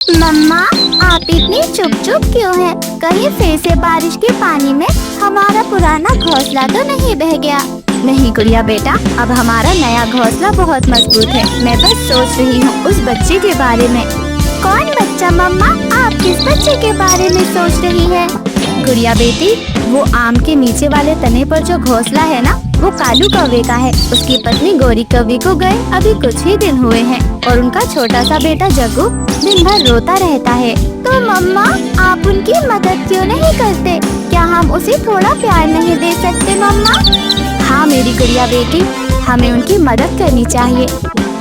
मम्मा, आप इतनी चुप चुप क्यों हैं? कहीं फिर से बारिश के पानी में हमारा पुराना घोंसला तो नहीं बह गया? नहीं गुड़िया बेटा, अब हमारा नया घोंसला बहुत मजबूत है। मैं बस सोच रही हूँ उस बच्चे के बारे में। कौन बच्चा मम्मा? आप किस बच्चे के बारे में सोच रही है? गुड़िया बेटी, वो आम के नीचे वाले तने पर जो घोंसला है ना, वो कालू कौवे का है। उसकी पत्नी गोरी कौवे को गए अभी कुछ ही दिन हुए हैं और उनका छोटा सा बेटा जग्गू दिन भर रोता रहता है। तो मम्मा, आप उनकी मदद क्यों नहीं करते? क्या हम उसे थोड़ा प्यार नहीं दे सकते मम्मा? हाँ मेरी गुड़िया बेटी, हमें उनकी मदद करनी चाहिए।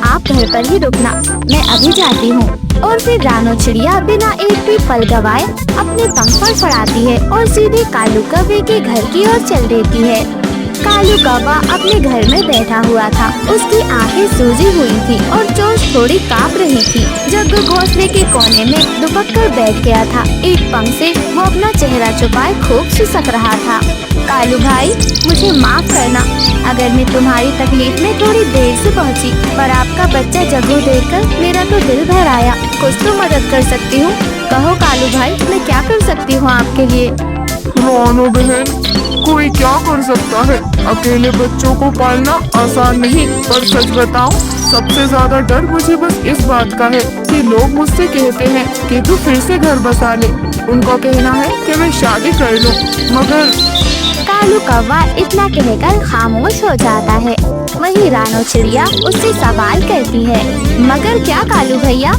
आप घर पर ही रुकना, मैं अभी जाती हूँ। और फिर रानो चिड़िया बिना एक भी पल गवाए अपने पंख फड़फड़ाती है और सीधे कालू कौवे के घर की ओर चल देती है। कालू कौवा अपने घर में बैठा हुआ था। उसकी आंखें सूजी हुई थी और चोंच थोड़ी कांप रही थी। जग्गू घोंसले के कोने में दुबक कर बैठ गया था। एक पंख से वो अपना चेहरा छुपाए खूब सिसक रहा था। कालू भाई, मुझे माफ करना अगर मैं तुम्हारी तकलीफ में थोड़ी देर से पहुंची, पर आपका बच्चा जग्गू देखकर मेरा तो दिल भर आया। कुछ तो मदद कर सकती हूँ। कहो कालू भाई, मैं क्या कर सकती हूँ आपके लिए? रानो बहन, कोई क्या कर सकता है? अकेले बच्चों को पालना आसान नहीं। पर सच बताऊं, सबसे ज्यादा डर मुझे बस इस बात का है कि लोग मुझसे कहते हैं कि तू फिर से घर बसा ले। उनका कहना है कि मैं शादी कर लूं, मगर कालू कौवा इतना कहकर खामोश हो जाता है। वहीं रानो चिड़िया उससे सवाल करती है, मगर क्या कालू भैया?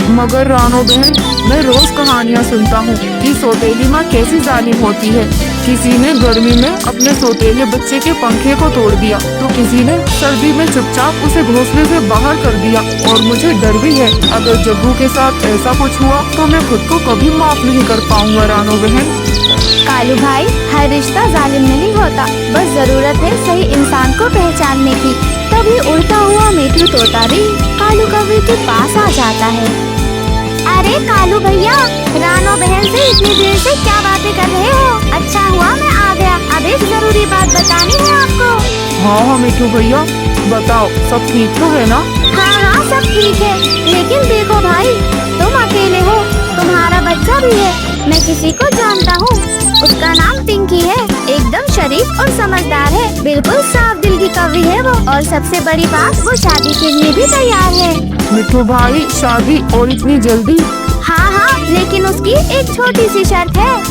मगर रानो बहन, मैं रोज कहानियाँ सुनता हूँ कि सौतेली माँ कैसी जालिम होती है। किसी ने गर्मी में अपने सौतेले बच्चे के पंखे को तोड़ दिया, तो किसी ने सर्दी में चुपचाप उसे घोंसले से बाहर कर दिया। और मुझे डर भी है, अगर जग्गू के साथ ऐसा कुछ हुआ तो मैं खुद को कभी माफ नहीं कर पाऊंगा। रानो बहन, कालू भाई, हर रिश्ता जालिम नहीं होता, बस जरूरत है सही इंसान को पहचानने की। तभी उड़ता हुआ मीठू तोता भी कालू कौवे के पास आ जाता है। अरे कालू भैया, रानो बहन से इतनी देर से क्या बातें कर रहे हो? अच्छा हुआ मैं आ गया। अब एक जरूरी बात बतानी है आपको। हाँ मिठू भैया, बताओ, सब ठीक तो है ना? हाँ, सब ठीक है। लेकिन देखो भाई, तुम अकेले हो, तुम्हारा बच्चा भी है। मैं किसी को जानता हूँ, उसका नाम पिंकी है। एकदम शरीफ और समझदार है, बिल्कुल साफ दिल की कौवी है वो। और सबसे बड़ी बात, वो शादी के लिए भी तैयार है। मिठू भाई, शादी और इतनी जल्दी? हाँ, लेकिन उसकी एक छोटी सी शर्त है।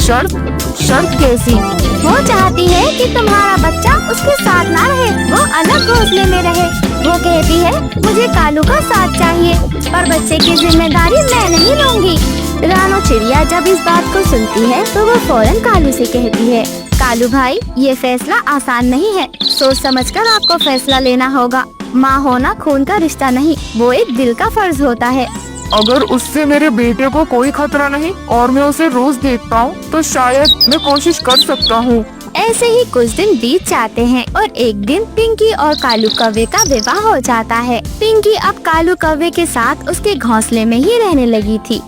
शर्त? शर्त कैसी? वो चाहती है कि तुम्हारा बच्चा उसके साथ ना रहे, वो अलग घोंसले में रहे। वो कहती है, मुझे कालू का साथ चाहिए, पर बच्चे की जिम्मेदारी मैं नहीं लूंगी। रानो चिड़िया जब इस बात को सुनती है तो वो फौरन कालू से कहती है, कालू भाई, ये फैसला आसान नहीं है। सोच समझकर आपको फैसला लेना होगा। माँ होना खून का रिश्ता नहीं, वो एक दिल का फर्ज होता है। अगर उससे मेरे बेटे को कोई खतरा नहीं और मैं उसे रोज देखता हूँ, तो शायद मैं कोशिश कर सकता हूँ। ऐसे ही कुछ दिन बीत जाते हैं और एक दिन पिंकी और कालू कौवे का विवाह हो जाता है। पिंकी अब कालू कौवे के साथ उसके घोंसले में ही रहने लगी थी।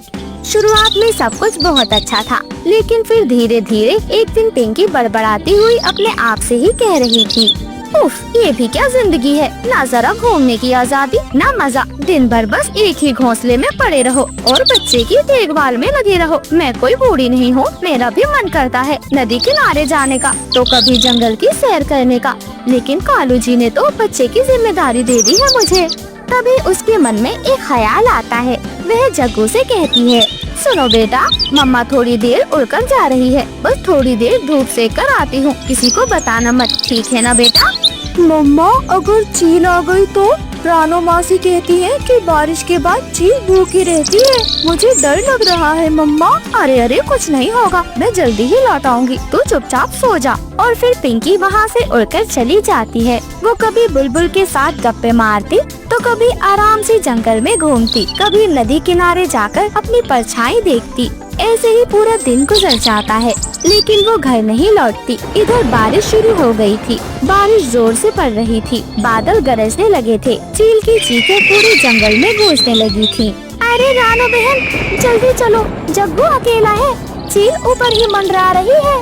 शुरुआत में सब कुछ बहुत अच्छा था, लेकिन फिर धीरे धीरे एक दिन पिंकी बड़बड़ाती हुई अपने आप से ही कह रही थी, उफ, ये भी क्या जिंदगी है, ना जरा घूमने की आजादी, ना मजा। दिन भर बस एक ही घोंसले में पड़े रहो और बच्चे की देखभाल में लगे रहो। मैं कोई बूढ़ी नहीं हूँ, मेरा भी मन करता है नदी किनारे जाने का, तो कभी जंगल की सैर करने का, लेकिन कालू जी ने तो बच्चे की जिम्मेदारी दे दी है मुझे। तभी उसके मन में एक ख्याल आता है। वह जग्गू से कहती है, सुनो बेटा, मम्मा थोड़ी देर उड़कर जा रही है, बस थोड़ी देर धूप सेक कर आती हूँ, किसी को बताना मत, ठीक है ना बेटा? मम्मा, अगर चील आ गई तो? रानो मासी कहती है कि बारिश के बाद चील भूखी रहती है, मुझे डर लग रहा है मम्मा। अरे कुछ नहीं होगा, मैं जल्दी ही लौट आऊंगी, तू चुपचाप सो जा। और फिर पिंकी वहाँ से उड़कर चली जाती है। वो कभी बुलबुल के साथ गप्पे मारती, तो कभी आराम से जंगल में घूमती, कभी नदी किनारे जाकर अपनी परछाई देखती। ऐसे ही पूरा दिन गुजर जाता है, लेकिन वो घर नहीं लौटती। इधर बारिश शुरू हो गई थी, बारिश जोर से पड़ रही थी, बादल गरजने लगे थे, चील की चीखें पूरे जंगल में गूंजने लगी थी। अरे रानो बहन, जल्दी चलो, जग्गू अकेला है, चील ऊपर ही मंडरा रही है।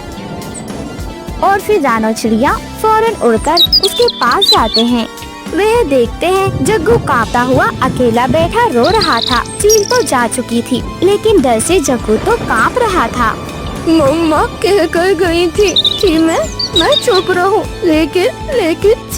और फिर रानो चिड़िया फौरन उड़कर उसके पास जाते हैं। वे देखते हैं जग्गू कांपता हुआ अकेला बैठा रो रहा था। चील तो जा चुकी थी, लेकिन डर से जग्गू तो कांप रहा था। मम्मा कह कर गई थी कि मैं चुप रहूं, लेकिन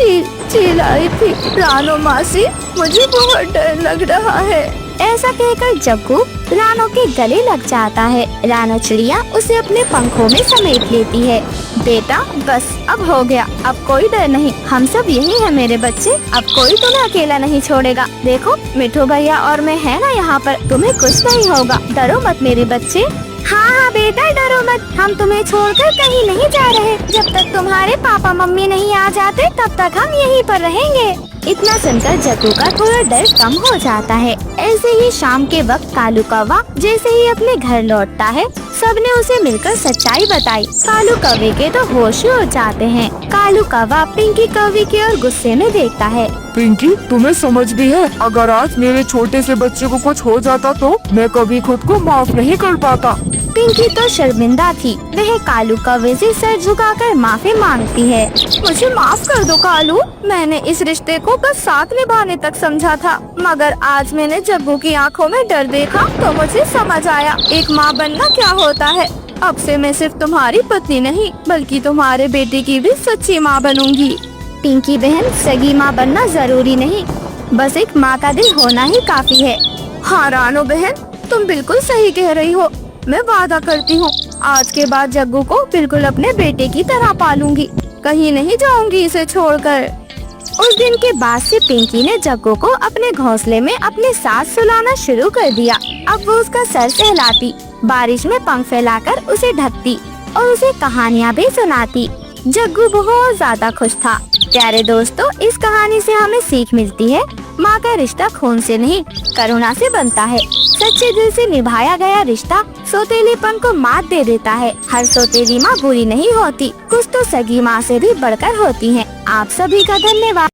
चील आई थी। रानो मासी, मुझे बहुत डर लग रहा है। ऐसा कहकर जग्गू रानो के गले लग जाता है। रानो चिड़िया उसे अपने पंखों में समेट लेती है। बेटा बस अब हो गया, अब कोई डर नहीं, हम सब यही है मेरे बच्चे, अब कोई तुम्हें अकेला नहीं छोड़ेगा। देखो मिठू भैया और मैं है ना यहाँ पर, तुम्हें कुछ नहीं होगा, डरो मत मेरे बच्चे। हाँ बेटा डरो मत, हम तुम्हें छोड़कर कहीं नहीं जा रहे। जब तक तुम्हारे पापा मम्मी नहीं आ जाते तब तक हम यहीं पर रहेंगे। इतना सुनकर जग्गू का थोड़ा डर कम हो जाता है। ऐसे ही शाम के वक्त कालू कौवा जैसे ही अपने घर लौटता है, सबने उसे मिलकर सच्चाई बताई। कालू कौवे के तो होश उड़ जाते हैं। कालू कौवा पिंकी कौवे की ओर गुस्से में देखता है। पिंकी, तुम्हें समझ भी है, अगर आज मेरे छोटे से बच्चे को कुछ हो जाता तो मैं कभी खुद को माफ नहीं कर पाता। पिंकी तो शर्मिंदा थी। वह कालू कौवे से सर झुकाकर माफी मांगती है। मुझे माफ कर दो कालू, मैंने इस रिश्ते को बस साथ निभाने तक समझा था, मगर आज मैंने जग्गू की आंखों में डर देखा तो मुझे समझ आया एक माँ बनना क्या होता है। अब से मैं सिर्फ तुम्हारी पत्नी नहीं बल्कि तुम्हारे बेटे की भी सच्ची माँ बनूंगी। पिंकी बहन, सगी माँ बनना जरूरी नहीं, बस एक माँ का दिल होना ही काफी है। हाँ रानो बहन, तुम बिल्कुल सही कह रही हो। मैं वादा करती हूँ आज के बाद जग्गू को बिल्कुल अपने बेटे की तरह पालूंगी, कहीं नहीं जाऊंगी इसे छोड़कर। उस दिन के बाद से पिंकी ने जग्गू को अपने घोंसले में अपने साथ सुलाना शुरू कर दिया। अब वो उसका सर सहलाती, बारिश में पंख फैलाकर उसे ढकती और उसे कहानियाँ भी सुनाती। जग्गू बहुत ज्यादा खुश था। प्यारे दोस्तों, इस कहानी से हमें सीख मिलती है, माँ का रिश्ता खून से नहीं करुणा से बनता है। सच्चे दिल से निभाया गया रिश्ता सौतेलीपन को मात दे देता है। हर सौतेली माँ बुरी नहीं होती, कुछ तो सगी माँ से भी बढ़कर होती है। आप सभी का धन्यवाद।